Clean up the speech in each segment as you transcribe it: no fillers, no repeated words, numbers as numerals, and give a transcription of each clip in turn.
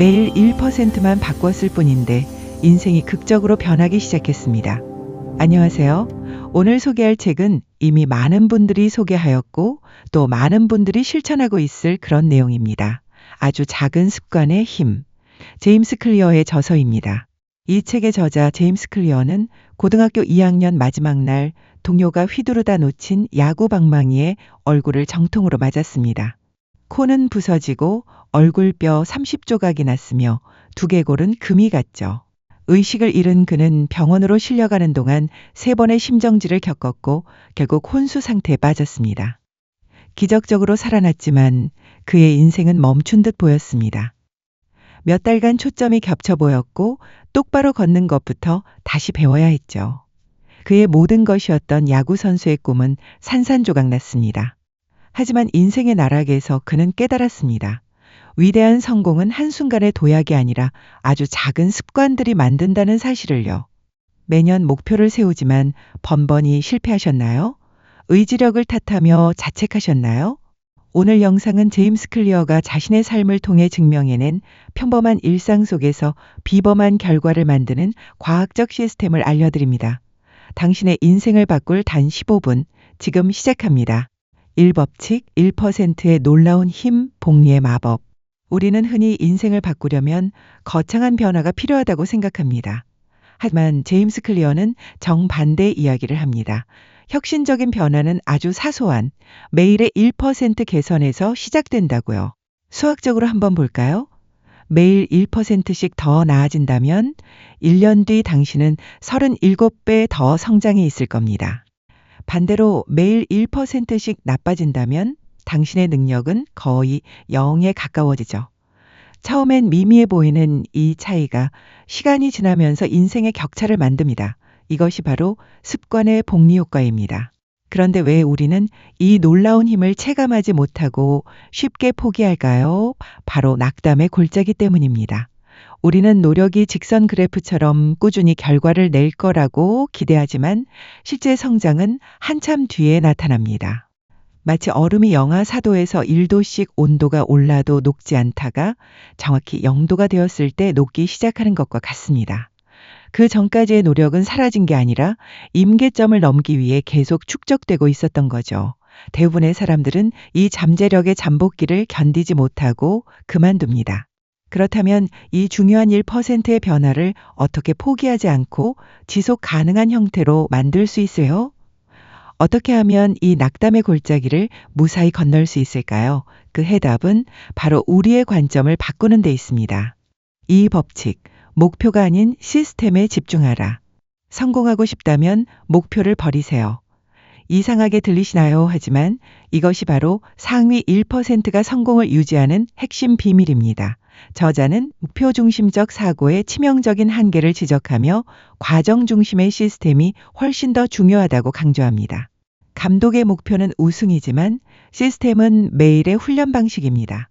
매일 1%만 바꿨을 뿐인데 인생이 극적으로 변하기 시작했습니다. 안녕하세요. 오늘 소개할 책은 이미 많은 분들이 소개하였고 또 많은 분들이 실천하고 있을 그런 내용입니다. 아주 작은 습관의 힘. 제임스 클리어의 저서입니다. 이 책의 저자 제임스 클리어는 고등학교 2학년 마지막 날 동료가 휘두르다 놓친 야구 방망이에 얼굴을 정통으로 맞았습니다. 코는 부서지고 얼굴뼈 30조각이 났으며 두개골은 금이 갔죠. 의식을 잃은 그는 병원으로 실려가는 동안 3번의 심정지를 겪었고 결국 혼수 상태에 빠졌습니다. 기적적으로 살아났지만 그의 인생은 멈춘 듯 보였습니다. 몇 달간 초점이 겹쳐 보였고 똑바로 걷는 것부터 다시 배워야 했죠. 그의 모든 것이었던 야구 선수의 꿈은 산산조각 났습니다. 하지만 인생의 나락에서 그는 깨달았습니다. 위대한 성공은 한순간의 도약이 아니라 아주 작은 습관들이 만든다는 사실을요. 매년 목표를 세우지만 번번이 실패하셨나요? 의지력을 탓하며 자책하셨나요? 오늘 영상은 제임스 클리어가 자신의 삶을 통해 증명해낸 평범한 일상 속에서 비범한 결과를 만드는 과학적 시스템을 알려드립니다. 당신의 인생을 바꿀 단 15분, 지금 시작합니다. 1법칙 1%의 놀라운 힘, 복리의 마법. 우리는 흔히 인생을 바꾸려면 거창한 변화가 필요하다고 생각합니다. 하지만 제임스 클리어는 정반대의 이야기를 합니다. 혁신적인 변화는 아주 사소한 매일의 1% 개선에서 시작된다고요. 수학적으로 한번 볼까요? 매일 1%씩 더 나아진다면 1년 뒤 당신은 37배 더 성장해 있을 겁니다. 반대로 매일 1%씩 나빠진다면 당신의 능력은 거의 0에 가까워지죠. 처음엔 미미해 보이는 이 차이가 시간이 지나면서 인생의 격차를 만듭니다. 이것이 바로 습관의 복리 효과입니다. 그런데 왜 우리는 이 놀라운 힘을 체감하지 못하고 쉽게 포기할까요? 바로 낙담의 골짜기 때문입니다. 우리는 노력이 직선 그래프처럼 꾸준히 결과를 낼 거라고 기대하지만 실제 성장은 한참 뒤에 나타납니다. 마치 얼음이 영하 4도에서 1도씩 온도가 올라도 녹지 않다가 정확히 0도가 되었을 때 녹기 시작하는 것과 같습니다. 그 전까지의 노력은 사라진 게 아니라 임계점을 넘기 위해 계속 축적되고 있었던 거죠. 대부분의 사람들은 이 잠재력의 잠복기를 견디지 못하고 그만둡니다. 그렇다면 이 중요한 1%의 변화를 어떻게 포기하지 않고 지속 가능한 형태로 만들 수 있어요? 어떻게 하면 이 낙담의 골짜기를 무사히 건널 수 있을까요? 그 해답은 바로 우리의 관점을 바꾸는 데 있습니다. 이 법칙, 목표가 아닌 시스템에 집중하라. 성공하고 싶다면 목표를 버리세요. 이상하게 들리시나요? 하지만 이것이 바로 상위 1%가 성공을 유지하는 핵심 비밀입니다. 저자는 목표 중심적 사고의 치명적인 한계를 지적하며 과정 중심의 시스템이 훨씬 더 중요하다고 강조합니다. 감독의 목표는 우승이지만 시스템은 매일의 훈련 방식입니다.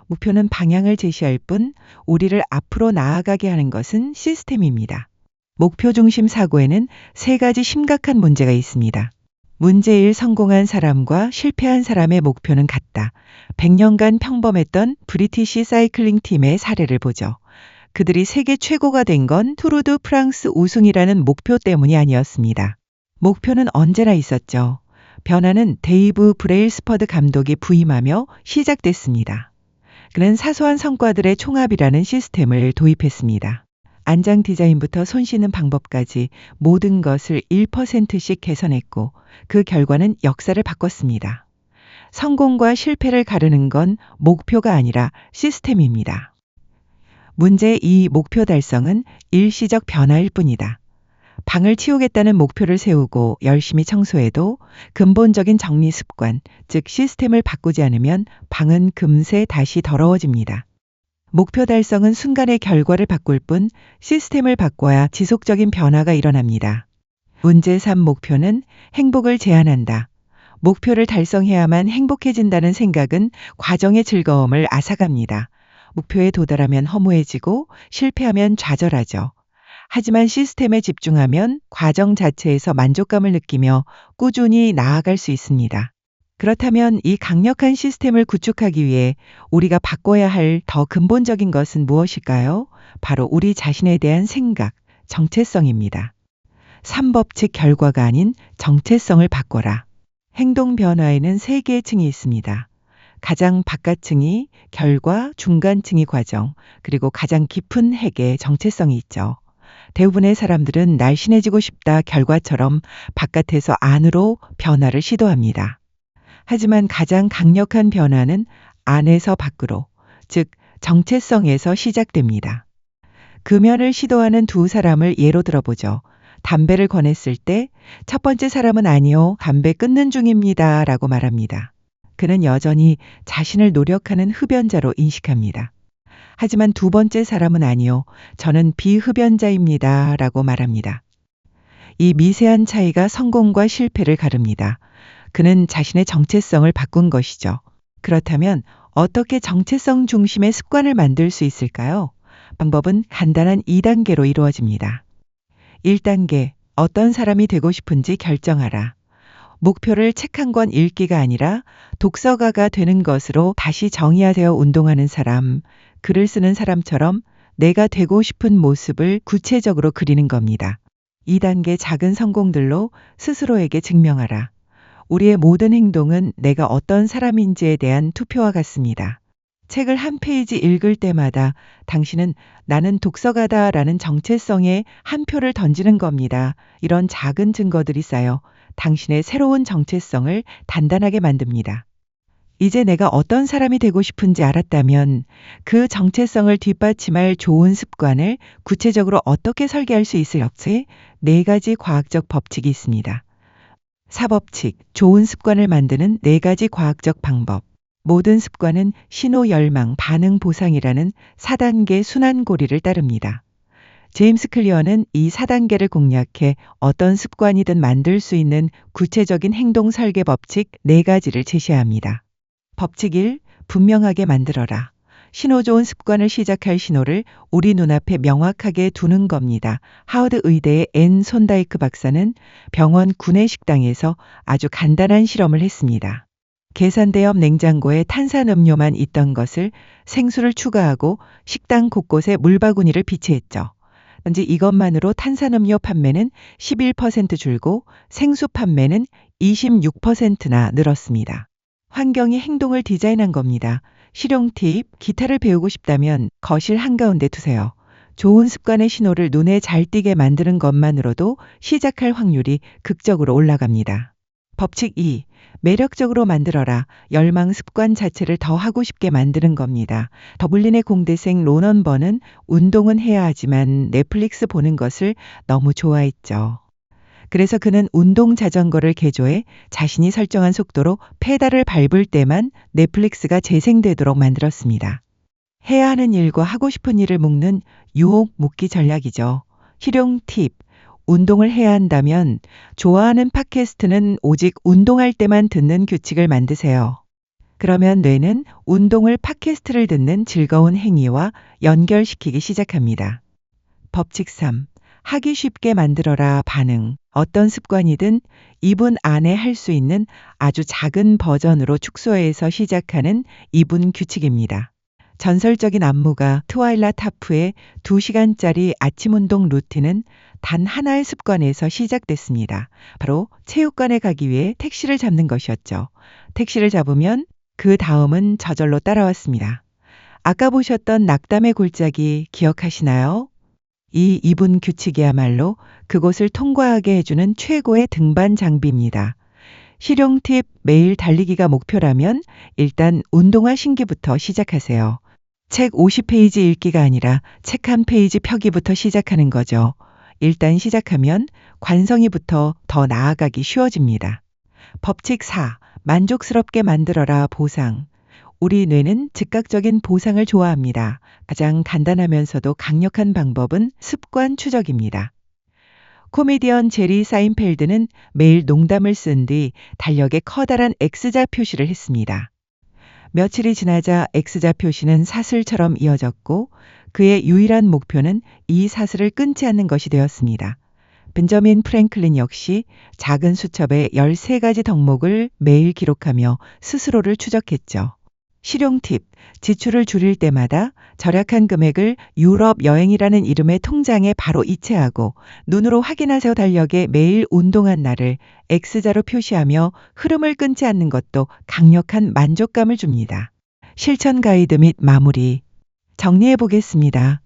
목표는 방향을 제시할 뿐 우리를 앞으로 나아가게 하는 것은 시스템입니다. 목표 중심 사고에는 3가지 심각한 문제가 있습니다. 문제 1, 성공한 사람과 실패한 사람의 목표는 같다. 100년간 평범했던 브리티시 사이클링 팀의 사례를 보죠. 그들이 세계 최고가 된 건 투르드 프랑스 우승이라는 목표 때문이 아니었습니다. 목표는 언제나 있었죠. 변화는 데이브 브레일스퍼드 감독이 부임하며 시작됐습니다. 그는 사소한 성과들의 총합이라는 시스템을 도입했습니다. 안장 디자인부터 손 씻는 방법까지 모든 것을 1%씩 개선했고 그 결과는 역사를 바꿨습니다. 성공과 실패를 가르는 건 목표가 아니라 시스템입니다. 문제의 이 목표 달성은 일시적 변화일 뿐이다. 방을 치우겠다는 목표를 세우고 열심히 청소해도 근본적인 정리 습관, 즉 시스템을 바꾸지 않으면 방은 금세 다시 더러워집니다. 목표 달성은 순간의 결과를 바꿀 뿐 시스템을 바꿔야 지속적인 변화가 일어납니다. 문제 3, 목표는 행복을 제한한다. 목표를 달성해야만 행복해진다는 생각은 과정의 즐거움을 앗아갑니다. 목표에 도달하면 허무해지고 실패하면 좌절하죠. 하지만 시스템에 집중하면 과정 자체에서 만족감을 느끼며 꾸준히 나아갈 수 있습니다. 그렇다면 이 강력한 시스템을 구축하기 위해 우리가 바꿔야 할 더 근본적인 것은 무엇일까요? 바로 우리 자신에 대한 생각, 정체성입니다. 3법칙 결과가 아닌 정체성을 바꿔라. 행동 변화에는 3개의 층이 있습니다. 가장 바깥층이 결과, 중간층이 과정, 그리고 가장 깊은 핵의 정체성이 있죠. 대부분의 사람들은 날씬해지고 싶다 결과처럼 바깥에서 안으로 변화를 시도합니다. 하지만 가장 강력한 변화는 안에서 밖으로, 즉 정체성에서 시작됩니다. 금연을 시도하는 두 사람을 예로 들어보죠. 담배를 권했을 때 첫 번째 사람은 아니요, 담배 끊는 중입니다 라고 말합니다. 그는 여전히 자신을 노력하는 흡연자로 인식합니다. 하지만 두 번째 사람은 아니요, 저는 비흡연자입니다 라고 말합니다. 이 미세한 차이가 성공과 실패를 가릅니다. 그는 자신의 정체성을 바꾼 것이죠. 그렇다면 어떻게 정체성 중심의 습관을 만들 수 있을까요? 방법은 간단한 2단계로 이루어집니다. 1단계, 어떤 사람이 되고 싶은지 결정하라. 목표를 책 한 권 읽기가 아니라 독서가가 되는 것으로 다시 정의하세요. 운동하는 사람, 글을 쓰는 사람처럼 내가 되고 싶은 모습을 구체적으로 그리는 겁니다. 2단계 작은 성공들로 스스로에게 증명하라. 우리의 모든 행동은 내가 어떤 사람인지에 대한 투표와 같습니다. 책을 한 페이지 읽을 때마다 당신은 나는 독서가다라는 정체성에 한 표를 던지는 겁니다. 이런 작은 증거들이 쌓여 당신의 새로운 정체성을 단단하게 만듭니다. 이제 내가 어떤 사람이 되고 싶은지 알았다면 그 정체성을 뒷받침할 좋은 습관을 구체적으로 어떻게 설계할 수 있을지 4가지 과학적 법칙이 있습니다. 4법칙, 좋은 습관을 만드는 4가지 과학적 방법. 모든 습관은 신호 열망, 반응 보상이라는 4단계 순환고리를 따릅니다. 제임스 클리어는 이 4단계를 공략해 어떤 습관이든 만들 수 있는 구체적인 행동 설계 법칙 4가지를 제시합니다. 법칙 1. 분명하게 만들어라. 신호 좋은 습관을 시작할 신호를 우리 눈앞에 명확하게 두는 겁니다. 하워드 의대의 앤 손다이크 박사는 병원 구내식당에서 아주 간단한 실험을 했습니다. 계산대 옆 냉장고에 탄산음료만 있던 것을 생수를 추가하고 식당 곳곳에 물바구니를 비치했죠. 단지 이것만으로 탄산음료 판매는 11% 줄고 생수 판매는 26%나 늘었습니다. 환경이 행동을 디자인한 겁니다. 실용 팁, 기타를 배우고 싶다면 거실 한가운데 두세요. 좋은 습관의 신호를 눈에 잘 띄게 만드는 것만으로도 시작할 확률이 극적으로 올라갑니다. 법칙 2. 매력적으로 만들어라. 열망 습관 자체를 더 하고 싶게 만드는 겁니다. 더블린의 공대생 로넌 번은 운동은 해야 하지만 넷플릭스 보는 것을 너무 좋아했죠. 그래서 그는 운동 자전거를 개조해 자신이 설정한 속도로 페달을 밟을 때만 넷플릭스가 재생되도록 만들었습니다. 해야 하는 일과 하고 싶은 일을 묶는 유혹 묶기 전략이죠. 실용 팁. 운동을 해야 한다면 좋아하는 팟캐스트는 오직 운동할 때만 듣는 규칙을 만드세요. 그러면 뇌는 운동을 팟캐스트를 듣는 즐거운 행위와 연결시키기 시작합니다. 법칙 3. 하기 쉽게 만들어라. 반응. 어떤 습관이든 2분 안에 할 수 있는 아주 작은 버전으로 축소해서 시작하는 2분 규칙입니다. 전설적인 안무가 트와일라 타프의 2시간짜리 아침 운동 루틴은 단 하나의 습관에서 시작됐습니다. 바로 체육관에 가기 위해 택시를 잡는 것이었죠. 택시를 잡으면 그 다음은 저절로 따라왔습니다. 아까 보셨던 낙담의 골짜기 기억하시나요? 이 2분 규칙이야말로 그곳을 통과하게 해주는 최고의 등반 장비입니다. 실용 팁, 매일 달리기가 목표라면 일단 운동화 신기부터 시작하세요. 책 50페이지 읽기가 아니라 책 한 페이지 펴기부터 시작하는 거죠. 일단 시작하면 관성이부터 더 나아가기 쉬워집니다. 법칙 4. 만족스럽게 만들어라. 보상. 우리 뇌는 즉각적인 보상을 좋아합니다. 가장 간단하면서도 강력한 방법은 습관 추적입니다. 코미디언 제리 사인펠드는 매일 농담을 쓴 뒤 달력에 커다란 X자 표시를 했습니다. 며칠이 지나자 X자 표시는 사슬처럼 이어졌고 그의 유일한 목표는 이 사슬을 끊지 않는 것이 되었습니다. 벤저민 프랭클린 역시 작은 수첩에 13가지 덕목을 매일 기록하며 스스로를 추적했죠. 실용 팁, 지출을 줄일 때마다 절약한 금액을 유럽 여행이라는 이름의 통장에 바로 이체하고 눈으로 확인하세요 달력에 매일 운동한 날을 X자로 표시하며 흐름을 끊지 않는 것도 강력한 만족감을 줍니다. 실천 가이드 및 마무리. 정리해 보겠습니다.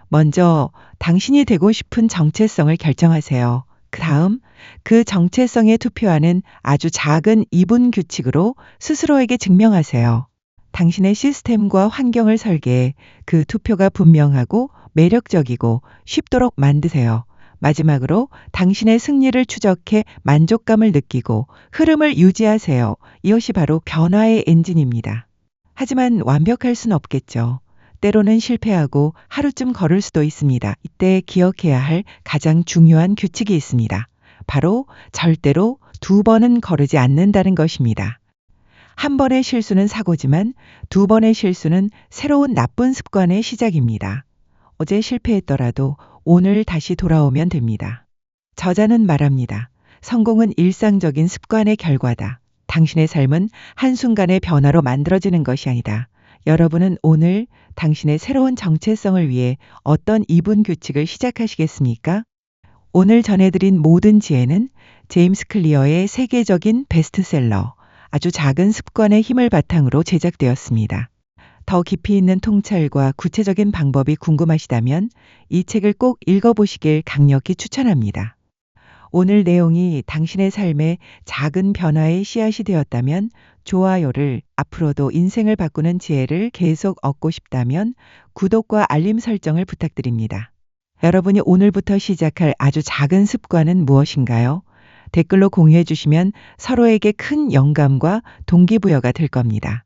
먼저 당신이 되고 싶은 정체성을 결정하세요. 그 다음 그 정체성에 투표하는 아주 작은 이분 규칙으로 스스로에게 증명하세요. 당신의 시스템과 환경을 설계해 그 투표가 분명하고 매력적이고 쉽도록 만드세요. 마지막으로 당신의 승리를 추적해 만족감을 느끼고 흐름을 유지하세요. 이것이 바로 변화의 엔진입니다. 하지만 완벽할 순 없겠죠. 때로는 실패하고 하루쯤 걸을 수도 있습니다. 이때 기억해야 할 가장 중요한 규칙이 있습니다. 바로 절대로 2번은 거르지 않는다는 것입니다. 한 번의 실수는 사고지만 2번의 실수는 새로운 나쁜 습관의 시작입니다. 어제 실패했더라도 오늘 다시 돌아오면 됩니다. 저자는 말합니다. 성공은 일상적인 습관의 결과다. 당신의 삶은 한순간의 변화로 만들어지는 것이 아니다. 여러분은 오늘 당신의 새로운 정체성을 위해 어떤 이분 규칙을 시작하시겠습니까? 오늘 전해드린 모든 지혜는 제임스 클리어의 세계적인 베스트셀러 아주 작은 습관의 힘을 바탕으로 제작되었습니다. 더 깊이 있는 통찰과 구체적인 방법이 궁금하시다면 이 책을 꼭 읽어보시길 강력히 추천합니다. 오늘 내용이 당신의 삶에 작은 변화의 씨앗이 되었다면 좋아요를, 앞으로도 인생을 바꾸는 지혜를 계속 얻고 싶다면 구독과 알림 설정을 부탁드립니다. 여러분이 오늘부터 시작할 아주 작은 습관은 무엇인가요? 댓글로 공유해 주시면 서로에게 큰 영감과 동기부여가 될 겁니다.